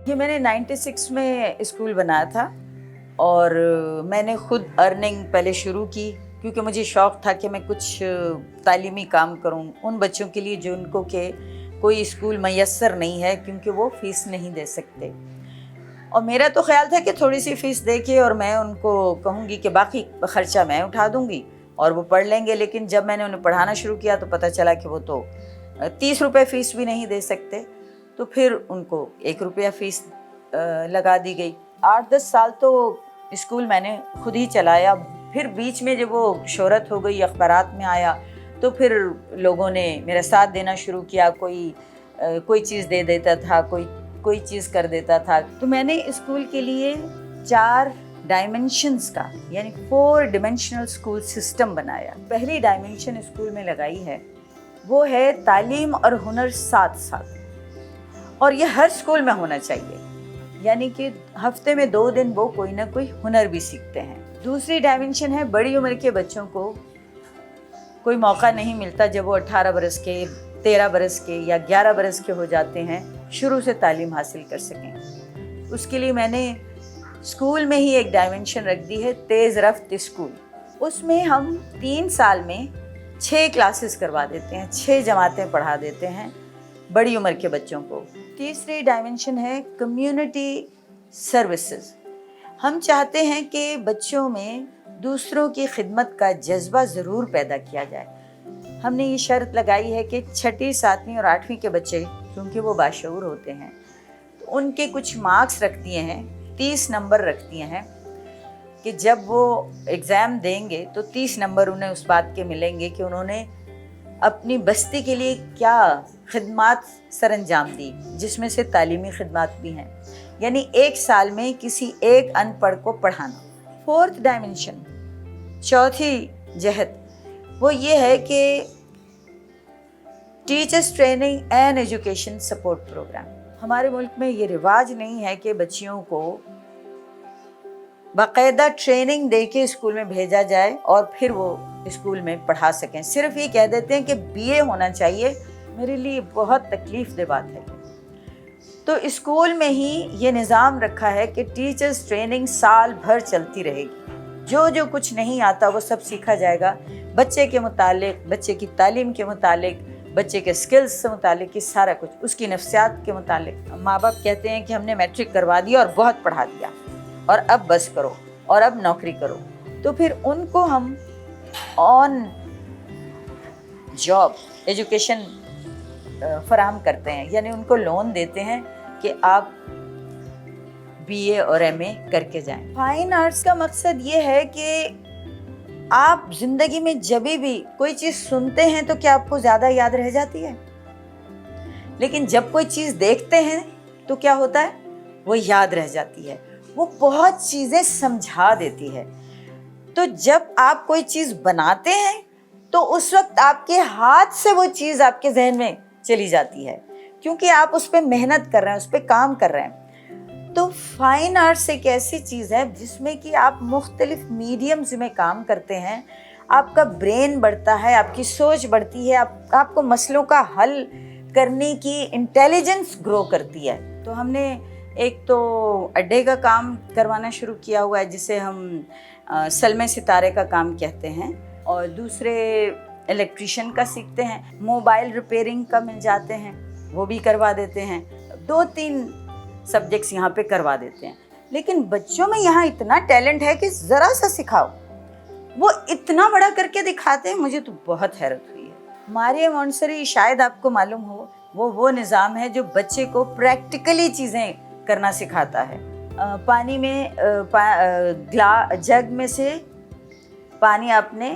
ये मैंने 96 में स्कूल बनाया था और मैंने ख़ुद अर्निंग पहले शुरू की क्योंकि मुझे शौक़ था कि मैं कुछ तालीमी काम करूं उन बच्चों के लिए जिनको के कोई स्कूल मैसर नहीं है क्योंकि वो फ़ीस नहीं दे सकते। और मेरा तो ख़्याल था कि थोड़ी सी फ़ीस दे के और मैं उनको कहूँगी कि बाकी ख़र्चा मैं उठा दूँगी और वो पढ़ लेंगे। लेकिन जब मैंने उन्हें पढ़ाना शुरू किया तो पता चला कि वो तो 30 रुपये फ़ीस भी नहीं दे सकते। तो फिर उनको 1 रुपया फ़ीस लगा दी गई। 8-10 साल तो स्कूल मैंने खुद ही चलाया। फिर बीच में जब वो शोहरत हो गई, अखबारात में आया, तो फिर लोगों ने मेरा साथ देना शुरू किया। कोई चीज़ दे देता था, कोई चीज़ कर देता था। तो मैंने स्कूल के लिए 4 डायमेंशंस का यानी 4 डिमेंशनल स्कूल सिस्टम बनाया। पहली डायमेंशन स्कूल में लगाई है वो है तालीम और हुनर साथ साथ, और ये हर स्कूल में होना चाहिए। यानी कि हफ्ते में 2 दिन वो कोई ना कोई हुनर भी सीखते हैं। दूसरी डायमेंशन है बड़ी उम्र के बच्चों को कोई मौका नहीं मिलता जब वो 18 बरस के, 13 बरस के या 11 बरस के हो जाते हैं शुरू से तालीम हासिल कर सकें। उसके लिए मैंने स्कूल में ही एक डायमेंशन रख दी है, तेज़ रफ्त स्कूल। उसमें हम 3 साल में 6 क्लासेस करवा देते हैं, 6 जमातें पढ़ा देते हैं बड़ी उम्र के बच्चों को। तीसरी डायमेंशन है कम्युनिटी सर्विसेज। हम चाहते हैं कि बच्चों में दूसरों की खिदमत का जज्बा ज़रूर पैदा किया जाए। हमने ये शर्त लगाई है कि 6ठी, 7वीं और 8वीं के बच्चे क्योंकि वो बाशऊर होते हैं तो उनके कुछ मार्क्स रख दिए हैं, 30 नंबर रख दिए हैं कि जब वो एग्ज़ाम देंगे तो 30 नंबर उन्हें उस बात के मिलेंगे कि उन्होंने अपनी बस्ती के लिए क्या खिदमात सरअंजाम दी, जिसमें से तालीमी खिदमात भी हैं। यानी 1 साल में किसी एक अनपढ़ को पढ़ाना। 4th डायमेंशन, चौथी जहत, वो ये है कि teachers training and education support programme. हमारे मुल्क में ये रिवाज नहीं है कि बच्चियों को बाकायदा ट्रेनिंग दे के स्कूल में भेजा जाए और फिर वो स्कूल में पढ़ा सकें। सिर्फ ये कह देते हैं कि BA होना चाहिए। मेरे लिए बहुत तकलीफ दे बात है। तो स्कूल में ही ये निज़ाम रखा है कि टीचर्स ट्रेनिंग साल भर चलती रहेगी। जो कुछ नहीं आता वो सब सीखा जाएगा, बच्चे के मुतालिक, बच्चे की तालीम के मुतालिक, बच्चे के स्किल्स से मुतालिक, ये सारा कुछ, उसकी नफ्सियात के मुतालिक। माँ बाप कहते हैं कि हमने मैट्रिक करवा दिया और बहुत पढ़ा दिया और अब बस करो और अब नौकरी करो। तो फिर उनको हम ऑन जॉब एजुकेशन फराहम करते हैं, यानी उनको लोन देते हैं कि आप BA और MA करके जाएं। फाइन आर्ट्स का मकसद ये है कि आप ज़िंदगी में जब भी कोई चीज़ सुनते हैं तो क्या आपको ज़्यादा याद रह जाती है, लेकिन जब कोई चीज़ देखते हैं तो क्या होता है, वो याद रह जाती है, वो बहुत चीज़ें समझा देती है। तो जब आप कोई चीज़ बनाते हैं तो उस वक्त आपके हाथ से वो चीज़ आपके जहन में चली जाती है क्योंकि आप उस पर मेहनत कर रहे हैं, उस पर काम कर रहे हैं। तो फाइन आर्ट्स एक ऐसी चीज़ है जिसमें कि आप मुख्तलिफ मीडियम्स में काम करते हैं, आपका ब्रेन बढ़ता है, आपकी सोच बढ़ती है, आपको मसलों का हल करने की इंटेलिजेंस ग्रो करती है। तो हमने एक तो अड्डे का काम करवाना शुरू किया हुआ है जिसे हम सलमे सितारे का काम कहते हैं, और दूसरे इलेक्ट्रिशियन का सीखते हैं, मोबाइल रिपेयरिंग का मिल जाते हैं वो भी करवा देते हैं। 2-3 सब्जेक्ट्स यहाँ पे करवा देते हैं। लेकिन बच्चों में यहाँ इतना टैलेंट है कि ज़रा सा सिखाओ वो इतना बड़ा करके दिखाते हैं, मुझे तो बहुत हैरत हुई है। मारिया मॉन्टेसरी शायद आपको मालूम हो, वो निज़ाम है जो बच्चे को प्रैक्टिकली चीज़ें करना सिखाता है। पानी में जग में से पानी आपने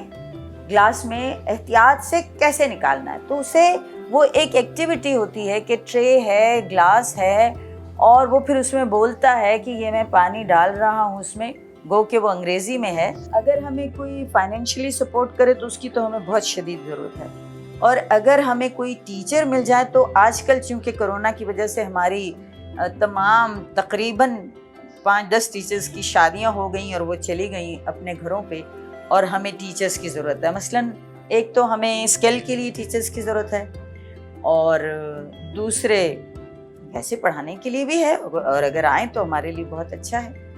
ग्लास में एहतियात से कैसे निकालना है, तो उसे वो एक एक्टिविटी होती है कि ट्रे है, ग्लास है, और वो फिर उसमें बोलता है कि ये मैं पानी डाल रहा हूँ उसमें, गो कि वो अंग्रेज़ी में है। अगर हमें कोई फाइनेंशियली सपोर्ट करे तो उसकी तो हमें बहुत शदीद ज़रूरत है, और अगर हमें कोई टीचर मिल जाए तो आजकल चूँकि कोरोना की वजह से हमारी तमाम तकरीबन 5-10 टीचर्स की शादियाँ हो गई और वो चली गई अपने घरों पे, और हमें टीचर्स की ज़रूरत है। मसलन एक तो हमें स्किल के लिए टीचर्स की ज़रूरत है, और दूसरे ویسے پڑھانے کے لیے بھی ہے اور اگر آئیں تو ہمارے لیے بہت اچھا ہے.